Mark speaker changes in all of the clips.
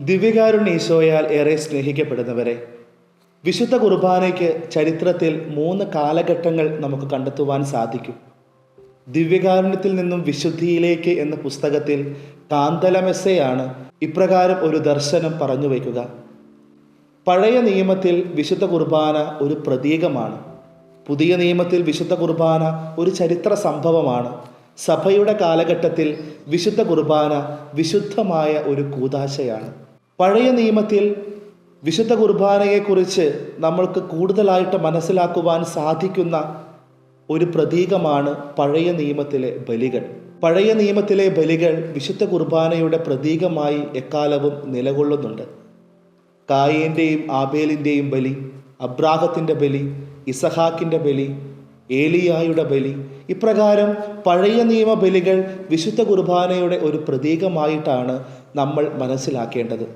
Speaker 1: ദിവ്യകാരുണ്യ ഈശോയാൽ ഏറെ സ്നേഹിക്കപ്പെടുന്നവരെ, വിശുദ്ധ കുർബാനയ്ക്ക് ചരിത്രത്തിൽ 3 കാലഘട്ടങ്ങൾ നമുക്ക് കണ്ടെത്തുവാൻ സാധിക്കും. ദിവ്യകാരുണ്യത്തിൽ നിന്നും വിശുദ്ധിയിലേക്ക് എന്ന പുസ്തകത്തിൽ കാന്തലമെസ്സയാണ് ഇപ്രകാരം ഒരു ദർശനം പറഞ്ഞു വയ്ക്കുക. പഴയ നിയമത്തിൽ വിശുദ്ധ കുർബാന ഒരു പ്രതീകമാണ്. പുതിയ നിയമത്തിൽ വിശുദ്ധ കുർബാന ഒരു ചരിത്ര സംഭവമാണ്. സഭയുടെ കാലഘട്ടത്തിൽ വിശുദ്ധ കുർബാന വിശുദ്ധമായ ഒരു കൂദാശയാണ്. പഴയ നിയമത്തിൽ വിശുദ്ധ കുർബാനയെക്കുറിച്ച് നമ്മൾക്ക് കൂടുതലായിട്ട് മനസ്സിലാക്കുവാൻ സാധിക്കുന്ന ഒരു പ്രതീകമാണ് പഴയ നിയമത്തിലെ ബലികൾ. പഴയ നിയമത്തിലെ ബലികൾ വിശുദ്ധ കുർബാനയുടെ പ്രതീകമായി എക്കാലവും നിലകൊള്ളുന്നുണ്ട്. കായേൻ്റെയും ആബേലിൻ്റെയും ബലി, അബ്രാഹത്തിൻ്റെ ബലി, ഇസഹാക്കിൻ്റെ ബലി, ഏലിയായുടെ ബലി, ഇപ്രകാരം പഴയ നിയമ ബലികൾ വിശുദ്ധ കുർബാനയുടെ ഒരു പ്രതീകമായിട്ടാണ് നമ്മൾ മനസ്സിലാക്കേണ്ടത്.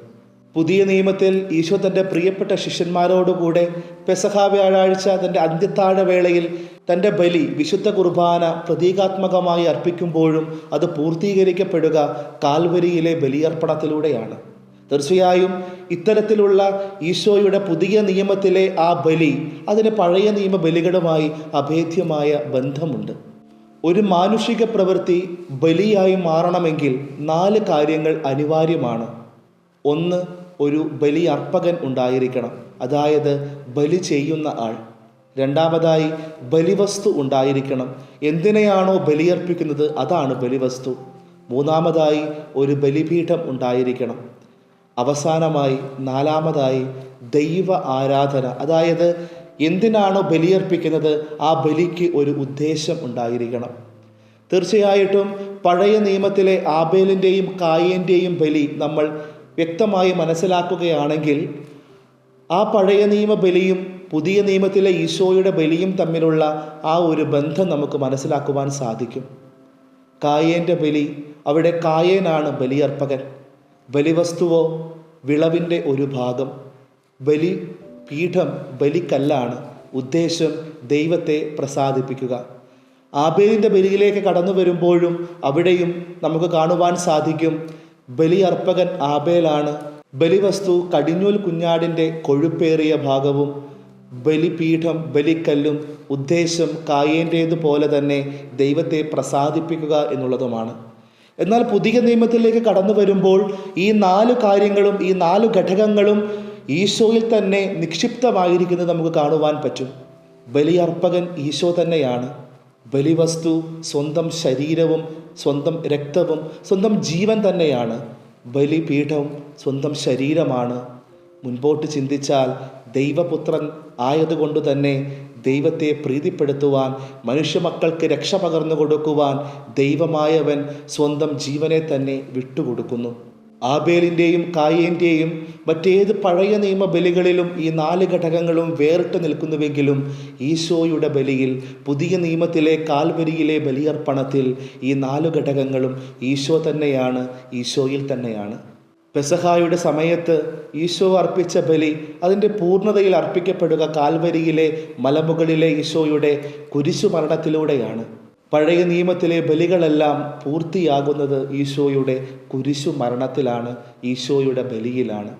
Speaker 1: പുതിയ നിയമത്തിൽ ഈശോ തൻ്റെ പ്രിയപ്പെട്ട ശിഷ്യന്മാരോടുകൂടെ പെസഹ വ്യാഴാഴ്ച തൻ്റെ അന്ത്യത്താഴ വേളയിൽ തൻ്റെ ബലി വിശുദ്ധ കുർബാന പ്രതീകാത്മകമായി അർപ്പിക്കുമ്പോഴും അത് പൂർത്തീകരിക്കപ്പെടുക കാൽവരിയിലെ ബലിയർപ്പണത്തിലൂടെയാണ്. തീർച്ചയായും ഇത്തരത്തിലുള്ള ഈശോയുടെ പുതിയ നിയമത്തിലെ ആ ബലി അതിന് പഴയ നിയമ ബലികളുമായി അഭേദ്യമായ ബന്ധമുണ്ട്. ഒരു മാനുഷിക പ്രവൃത്തി ബലിയായി മാറണമെങ്കിൽ 4 കാര്യങ്ങൾ അനിവാര്യമാണ്. 1, ഒരു ബലി അർപ്പകൻ ഉണ്ടായിരിക്കണം, അതായത് ബലി ചെയ്യുന്ന ആൾ. 2ാമതായി ബലിവസ്തു ഉണ്ടായിരിക്കണം, എന്തിനെയാണോ ബലിയർപ്പിക്കുന്നത് അതാണ് ബലിവസ്തു. 3ാമതായി ഒരു ബലിപീഠം ഉണ്ടായിരിക്കണം. അവസാനമായി 4ാമതായി ദൈവ ആരാധന, അതായത് എന്തിനാണോ ബലിയർപ്പിക്കുന്നത് ആ ബലിക്ക് ഒരു ഉദ്ദേശം ഉണ്ടായിരിക്കണം. തീർച്ചയായിട്ടും പഴയ നിയമത്തിലെ ആബേലിൻ്റെയും കായേൻ്റെയും ബലി നമ്മൾ വ്യക്തമായി മനസ്സിലാക്കുകയാണെങ്കിൽ ആ പഴയ നിയമ ബലിയും പുതിയ നിയമത്തിലെ ഈശോയുടെ ബലിയും തമ്മിലുള്ള ആ ഒരു ബന്ധം നമുക്ക് മനസ്സിലാക്കുവാൻ സാധിക്കും. കായേൻ്റെ ബലി, അവിടെ കായേനാണ് ബലിയർപ്പകൻ. ബലിവസ്തുവോ വിളവിൻ്റെ ഒരു ഭാഗം. ബലി പീഠം ബലിക്കല്ലാണ്, ഉദ്ദേശം ദൈവത്തെ പ്രസാദിപ്പിക്കുക. ആബേലിൻ്റെ ബലിയിലേക്ക് കടന്നു വരുമ്പോഴും അവിടെയും നമുക്ക് കാണുവാൻ സാധിക്കും ബലിയർപ്പകൻ ആബേലാണ്. ബലിവസ്തു കടിഞ്ഞൂൽ കുഞ്ഞാടിൻ്റെ കൊഴുപ്പേറിയ ഭാഗവും ബലിപീഠം ബലിക്കല്ലും ഉദ്ദേശം കായേൻ്റേതുപോലെ തന്നെ ദൈവത്തെ പ്രസാദിപ്പിക്കുക എന്നുള്ളതുമാണ്. എന്നാൽ പുതിയ നിയമത്തിലേക്ക് കടന്നു വരുമ്പോൾ ഈ 4 കാര്യങ്ങളും ഈ 4 ഘടകങ്ങളും ഈശോയിൽ തന്നെ നിക്ഷിപ്തമായിരിക്കുന്നത് നമുക്ക് കാണുവാൻ പറ്റും. ബലിയർപ്പകൻ ഈശോ തന്നെയാണ്. ബലിവസ്തു സ്വന്തം ശരീരവും സ്വന്തം രക്തവും സ്വന്തം ജീവൻ തന്നെയാണ്. ബലിപീഠം സ്വന്തം ശരീരമാണ്. മുൻപോട്ട് ചിന്തിച്ചാൽ ദൈവപുത്രൻ ആയതുകൊണ്ട് തന്നെ ദൈവത്തെ പ്രീതിപ്പെടുത്തുവാൻ, മനുഷ്യമക്കൾക്ക് രക്ഷ പകർന്നു കൊടുക്കുവാൻ ദൈവമായവൻ സ്വന്തം ജീവനെ തന്നെ വിട്ടുകൊടുക്കുന്നു. ആബേലിൻ്റെയും കായേൻ്റെയും മറ്റേത് പഴയ നിയമ ബലികളിലും ഈ 4 ഘടകങ്ങളും വേറിട്ട് നിൽക്കുന്നുവെങ്കിലും ഈശോയുടെ ബലിയിൽ, പുതിയ നിയമത്തിലെ കാൽവരിയിലെ ബലിയർപ്പണത്തിൽ ഈ 4 ഘടകങ്ങളും ഈശോ തന്നെയാണ്, ഈശോയിൽ തന്നെയാണ്. പെസഹായുടെ സമയത്ത് ഈശോ അർപ്പിച്ച ബലി അതിൻ്റെ പൂർണ്ണതയിൽ അർപ്പിക്കപ്പെടുക കാൽവരിയിലെ മലമുകളിലെ ഈശോയുടെ കുരിശുമരണത്തിലൂടെയാണ്. പഴയ നിയമത്തിലെ ബലികളെല്ലാം പൂർത്തിയാകുന്നത് ഈശോയുടെ കുരിശു മരണത്തിലാണ്, ഈശോയുടെ ബലിയിലാണ്.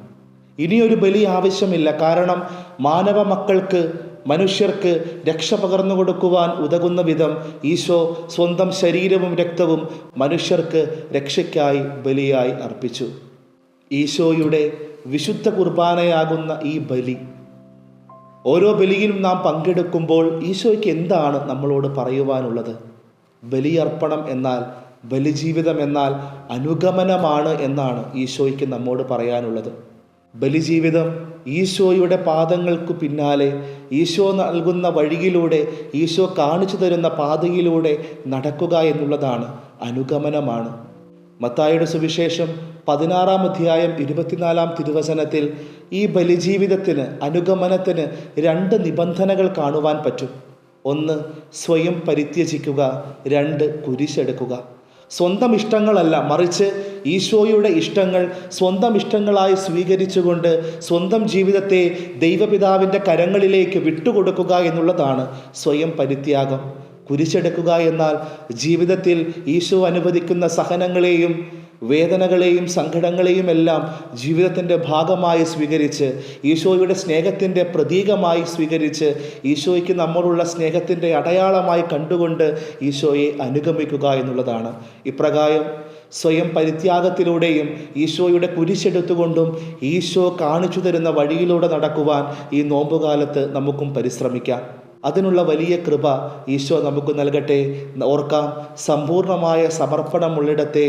Speaker 1: ഇനിയൊരു ബലി ആവശ്യമില്ല. കാരണം മാനവ മക്കൾക്ക്, മനുഷ്യർക്ക് രക്ഷ പകർന്നു കൊടുക്കുവാൻ ഉതകുന്ന വിധം ഈശോ സ്വന്തം ശരീരവും രക്തവും മനുഷ്യർക്ക് രക്ഷയ്ക്കായി ബലിയായി അർപ്പിച്ചു. ഈശോയുടെ വിശുദ്ധ കുർബാനയാകുന്ന ഈ ബലി, ഓരോ ബലിയിലും നാം പങ്കെടുക്കുമ്പോൾ ഈശോയ്ക്ക് എന്താണ് നമ്മളോട് പറയുവാനുള്ളത്? ബലിയർപ്പണം എന്നാൽ, ബലിജീവിതം എന്നാൽ അനുഗമനമാണ് എന്നാണ് ഈശോയ്ക്ക് നമ്മോട് പറയാനുള്ളത്. ബലിജീവിതം ഈശോയുടെ പാദങ്ങൾക്ക് പിന്നാലെ, ഈശോ നൽകുന്ന വഴിയിലൂടെ, ഈശോ കാണിച്ചു തരുന്ന പാതയിലൂടെ നടക്കുക എന്നുള്ളതാണ്, അനുഗമനമാണ്. മത്തായിയുടെ സുവിശേഷം 16-ാം അധ്യായം 24-ാം തിരുവചനത്തിൽ ഈ ബലിജീവിതത്തിന്, അനുഗമനത്തിന് 2 നിബന്ധനകൾ കാണുവാൻ പറ്റും. 1, സ്വയം പരിത്യജിക്കുക. 2, കുരിശെടുക്കുക. സ്വന്തം ഇഷ്ടങ്ങളല്ല, മറിച്ച് ഈശോയുടെ ഇഷ്ടങ്ങൾ സ്വന്തം ഇഷ്ടങ്ങളായി സ്വീകരിച്ചുകൊണ്ട് സ്വന്തം ജീവിതത്തെ ദൈവപിതാവിൻ്റെ കരങ്ങളിലേക്ക് വിട്ടുകൊടുക്കുക എന്നുള്ളതാണ് സ്വയം പരിത്യാഗം. കുരിശെടുക്കുക എന്നാൽ ജീവിതത്തിൽ ഈശോ അനുവദിക്കുന്ന സഹനങ്ങളെയും വേദനകളെയും സങ്കടങ്ങളെയും എല്ലാം ജീവിതത്തിൻ്റെ ഭാഗമായി സ്വീകരിച്ച്, ഈശോയുടെ സ്നേഹത്തിൻ്റെ പ്രതീകമായി സ്വീകരിച്ച്, ഈശോയ്ക്ക് നമ്മളുള്ള സ്നേഹത്തിൻ്റെ അടയാളമായി കണ്ടുകൊണ്ട് ഈശോയെ അനുഗമിക്കുക എന്നുള്ളതാണ്. ഇപ്രകാരം സ്വയം പരിത്യാഗത്തിലൂടെയും ഈശോയുടെ കുരിശെടുത്തുകൊണ്ടും ഈശോ കാണിച്ചു തരുന്ന വഴിയിലൂടെ നടക്കുവാൻ ഈ നോമ്പുകാലത്ത് നമുക്കും പരിശ്രമിക്കാം. അതിനുള്ള വലിയ കൃപ ഈശോ നമുക്ക് നൽകട്ടെ. ഓർക്കാം, സമ്പൂർണമായ സമർപ്പണമുള്ളിടത്തെ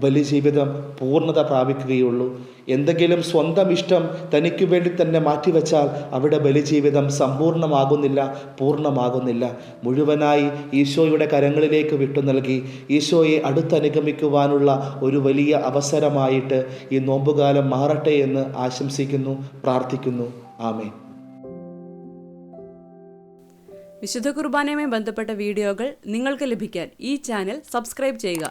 Speaker 1: ബലിജീവിതം പൂർണ്ണത പ്രാപിക്കുകയുള്ളൂ. എന്തെങ്കിലും സ്വന്തം ഇഷ്ടം തനിക്ക് വേണ്ടി തന്നെ മാറ്റിവെച്ചാൽ അവിടെ ബലിജീവിതം സമ്പൂർണ്ണമാകുന്നില്ല, പൂർണ്ണമാകുന്നില്ല. മുഴുവനായി ഈശോയുടെ കരങ്ങളിലേക്ക് വിട്ടു നൽകി ഈശോയെ അടുത്തനുഗമിക്കുവാനുള്ള ഒരു വലിയ അവസരമായിട്ട് ഈ നോമ്പുകാലം മാറട്ടെ എന്ന് ആശംസിക്കുന്നു, പ്രാർത്ഥിക്കുന്നു. ആമേൻ.
Speaker 2: വിശുദ്ധ കുർബാനയുമായി ബന്ധപ്പെട്ട വീഡിയോകൾ നിങ്ങൾക്ക് ലഭിക്കാൻ ഈ ചാനൽ സബ്സ്ക്രൈബ് ചെയ്യുക.